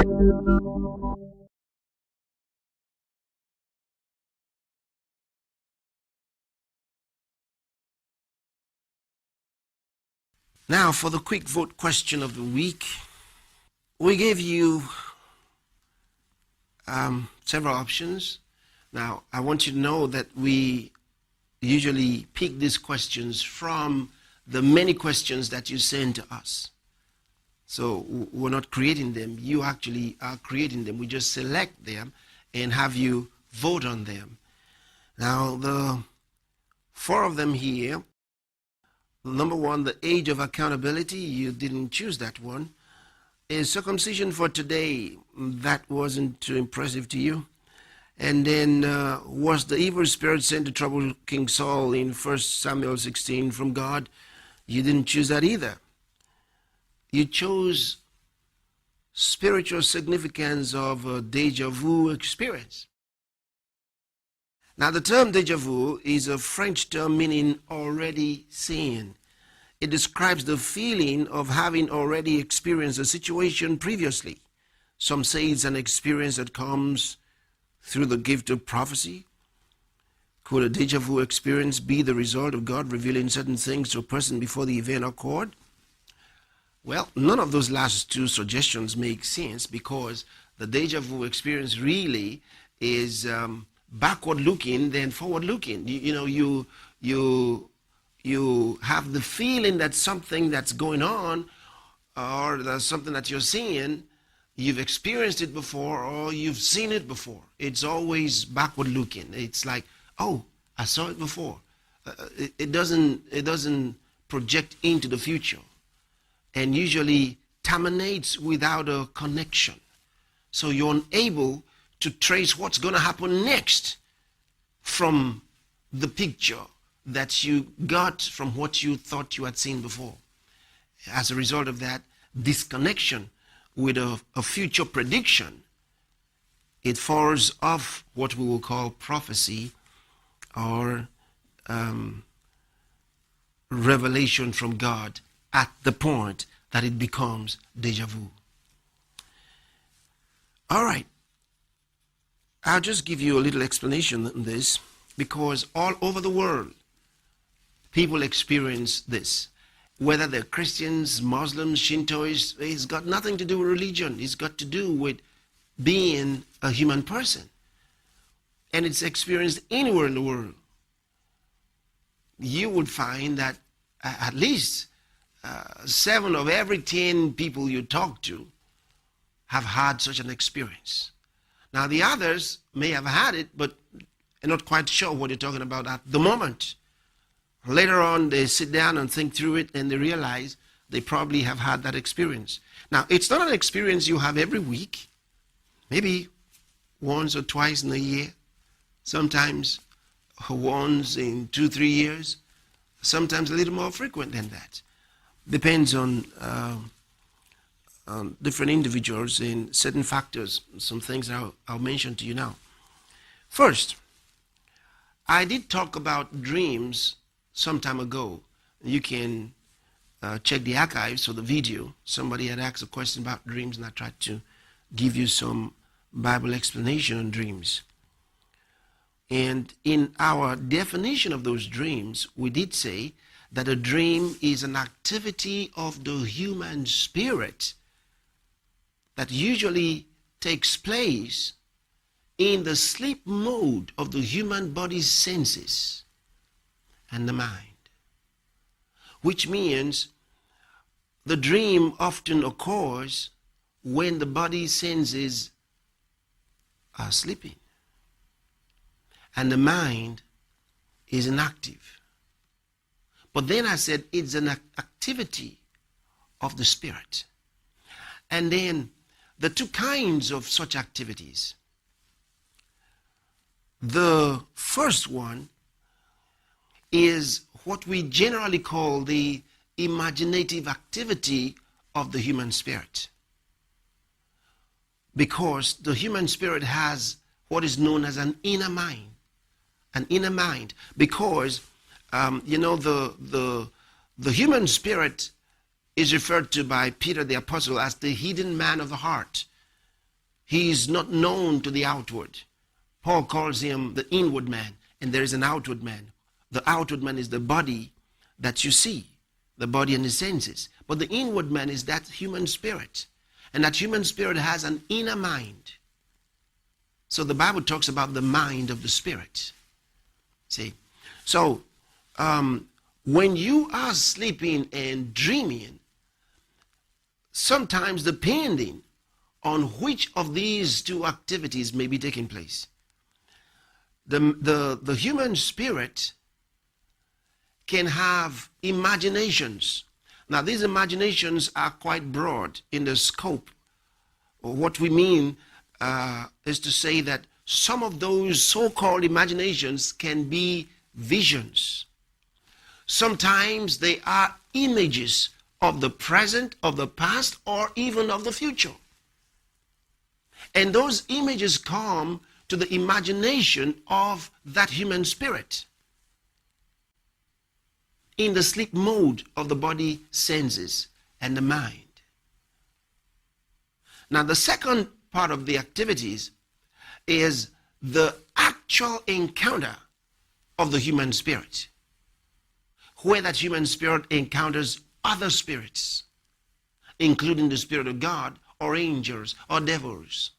Now, for the quick vote question of the week, we gave you several options. Now, I want you to know that we usually pick these questions from the many questions that you send to us. So we're not creating them. You actually are creating them. We just select them and have you vote on them. Now, the four of them here. Number one, the age of accountability. You didn't choose that one. Is circumcision for today. That wasn't too impressive to you. And then was the evil spirit sent to trouble King Saul in 1 Samuel 16 from God? You didn't choose that either. You chose spiritual significance of a deja vu experience. Now, the term deja vu is a French term meaning already seen. It describes the feeling of having already experienced a situation previously. Some say it's an experience that comes through the gift of prophecy. Could a deja vu experience be the result of God revealing certain things to a person before the event occurred? Well, none of those last two suggestions make sense, because the deja vu experience really is backward looking than forward looking. You have the feeling that something that's going on, or there's something that you're seeing, you've experienced it before or you've seen it before. It's always backward looking. It's like, oh, I saw it before. It doesn't project into the future, and usually terminates without a connection. So you're unable to trace what's going to happen next from the picture that you got from what you thought you had seen before. As a result of that disconnection with a future prediction, it falls off what we will call prophecy or revelation from God at the point that it becomes deja vu. All right. I'll just give you a little explanation on this, because all over the world, people experience this. Whether they're Christians, Muslims, Shintoists, it's got nothing to do with religion. It's got to do with being a human person. And it's experienced anywhere in the world. You would find that at least 7 of every 10 people you talk to have had such an experience. Now, the others may have had it, but are not quite sure what you're talking about at the moment. Later on, they sit down and think through it, and they realize they probably have had that experience. Now, it's not an experience you have every week, maybe once or twice in a year, sometimes once in 2-3 years, sometimes a little more frequent than that. Depends on different individuals and certain factors, some things I'll mention to you now. First, I did talk about dreams some time ago. You can check the archives or the video. Somebody had asked a question about dreams, and I tried to give you some Bible explanation on dreams. And in our definition of those dreams, we did say that a dream is an activity of the human spirit that usually takes place in the sleep mode of the human body's senses and the mind, which means the dream often occurs when the body's senses are sleeping and the mind is inactive. But then I said it's an activity of the spirit. And then the two kinds of such activities. The first one is what we generally call the imaginative activity of the human spirit. Because the human spirit has what is known as an inner mind. An inner mind. Because, the human spirit is referred to by Peter the Apostle as the hidden man of the heart. He is not known to the outward. Paul calls him the inward man, and there is an outward man. The outward man is the body that you see, the body and the senses. But the inward man is that human spirit. And that human spirit has an inner mind. So the Bible talks about the mind of the spirit. See? So, when you are sleeping and dreaming, sometimes depending on which of these two activities may be taking place, the human spirit can have imaginations. Now, these imaginations are quite broad in the scope. What we mean is to say that some of those so-called imaginations can be visions. Sometimes they are images of the present, of the past, or even of the future. And those images come to the imagination of that human spirit in the sleep mode of the body, senses, and the mind. Now, the second part of the activities is the actual encounter of the human spirit, where that human spirit encounters other spirits, including the Spirit of God, or angels, or devils.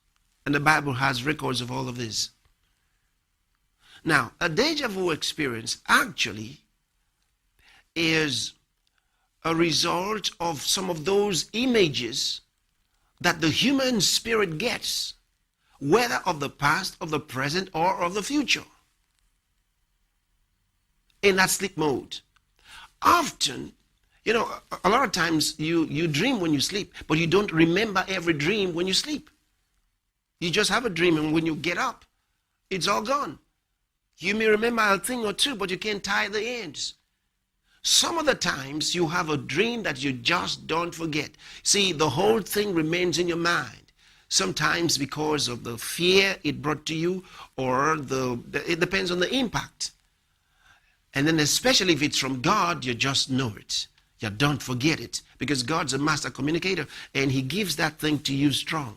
And the Bible has records of all of this. Now, a deja vu experience actually is a result of some of those images that the human spirit gets, whether of the past, of the present, or of the future, in that sleep mode. Often, you know, a lot of times you dream when you sleep, but you don't remember every dream when you sleep. You just have a dream, and when you get up, it's all gone. You may remember a thing or two, but you can't tie the ends. Some of the times you have a dream that you just don't forget. See, the whole thing remains in your mind. Sometimes because of the fear it brought to you, or it depends on the impact. And then especially if it's from God, you just know it. You don't forget it, because God's a master communicator, and he gives that thing to you strong.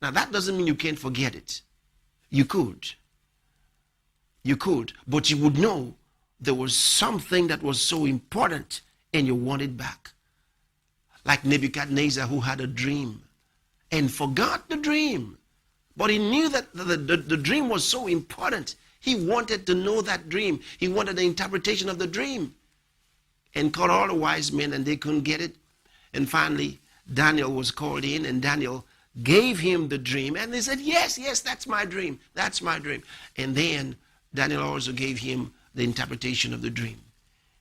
Now, that doesn't mean you can't forget it. You could. You could, but you would know there was something that was so important and you want it back. Like Nebuchadnezzar, who had a dream and forgot the dream. But he knew that the dream was so important. He wanted to know that dream. He wanted the interpretation of the dream. And called all the wise men, and they couldn't get it. And finally, Daniel was called in, and Daniel gave him the dream. And they said, yes, that's my dream. That's my dream. And then Daniel also gave him the interpretation of the dream.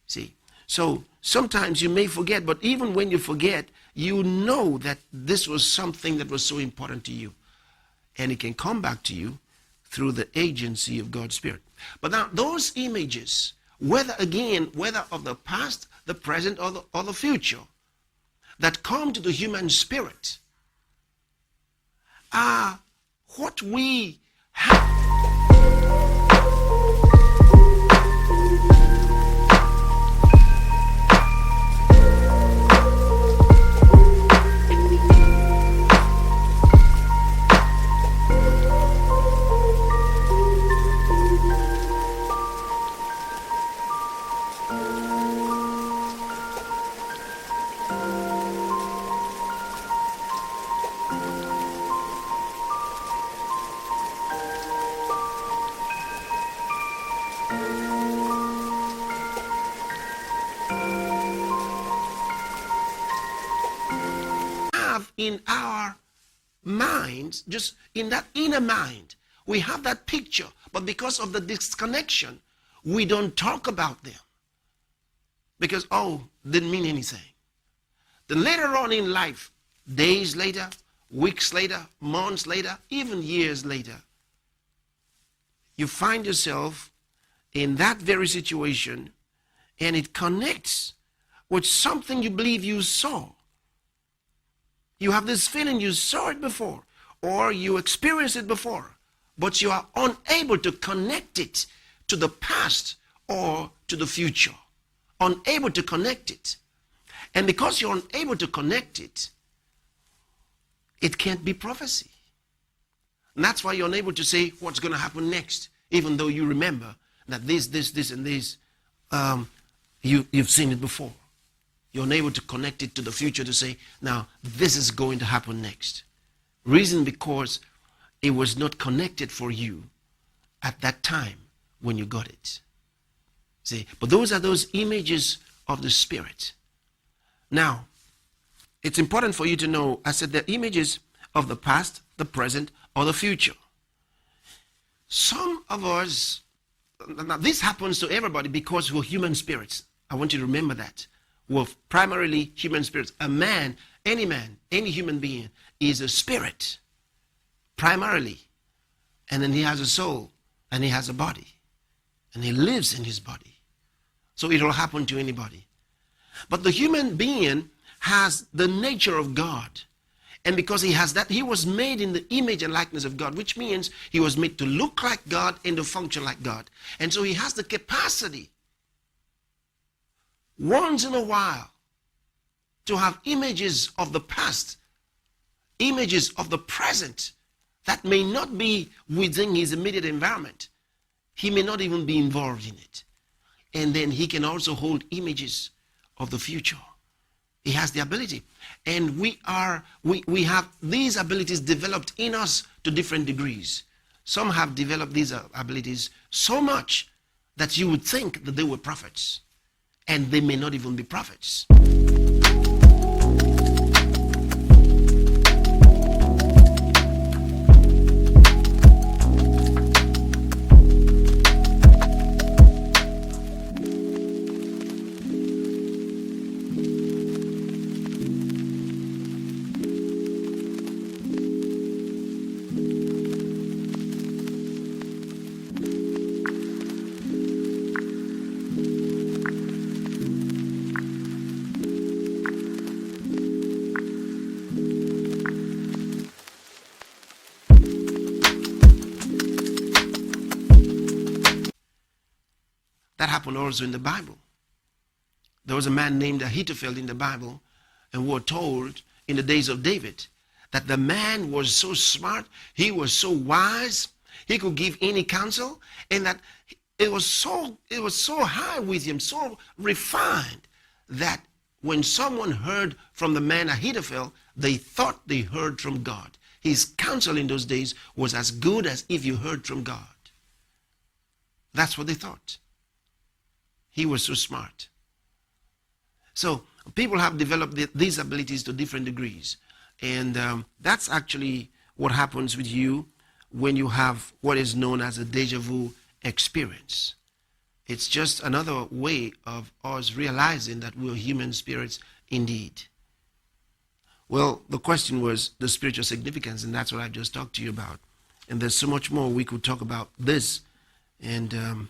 See? So sometimes you may forget, but even when you forget, you know that this was something that was so important to you. And it can come back to you through the agency of God's Spirit. But now those images, whether of the past, the present, or the future, that come to the human spirit, are what we have. In our minds, just in that inner mind, we have that picture, but because of the disconnection, we don't talk about them because, didn't mean anything. Then later on in life, days later, weeks later, months later, even years later, you find yourself in that very situation, and it connects with something you believe you saw. You have this feeling you saw it before, or you experienced it before, but you are unable to connect it to the past or to the future. Unable to connect it. And because you're unable to connect it, it can't be prophecy. And that's why you're unable to say what's going to happen next, even though you remember that this, and this, you've seen it before. You're unable to connect it to the future to say, now, this is going to happen next. Reason because it was not connected for you at that time when you got it. See, but those are those images of the Spirit. Now, it's important for you to know, I said they're images of the past, the present, or the future. Some of us, now this happens to everybody because we're human spirits. I want you to remember that. We're primarily human spirits. A man, any human being is a spirit, primarily. And then he has a soul, and he has a body, and he lives in his body. So it will happen to anybody. But the human being has the nature of God. And because he has that, he was made in the image and likeness of God, which means he was made to look like God and to function like God. And so he has the capacity, once in a while, to have images of the past, images of the present, that may not be within his immediate environment. He may not even be involved in it. And then he can also hold images of the future. He has the ability. And we have these abilities developed in us to different degrees. Some have developed these abilities so much that you would think that they were prophets. And they may not even be prophets. That happened also in the Bible. There was a man named Ahithophel in the Bible, and we were told in the days of David that the man was so smart, he was so wise, he could give any counsel, and that it was so high with him, so refined, that when someone heard from the man Ahithophel, they thought they heard from God. His counsel in those days was as good as if you heard from God. That's what they thought. He was so smart. So people have developed these abilities to different degrees. And that's actually what happens with you when you have what is known as a deja vu experience. It's just another way of us realizing that we're human spirits indeed. Well, the question was the spiritual significance, and that's what I just talked to you about. And there's so much more we could talk about this. And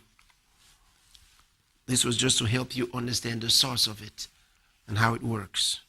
this was just to help you understand the source of it and how it works.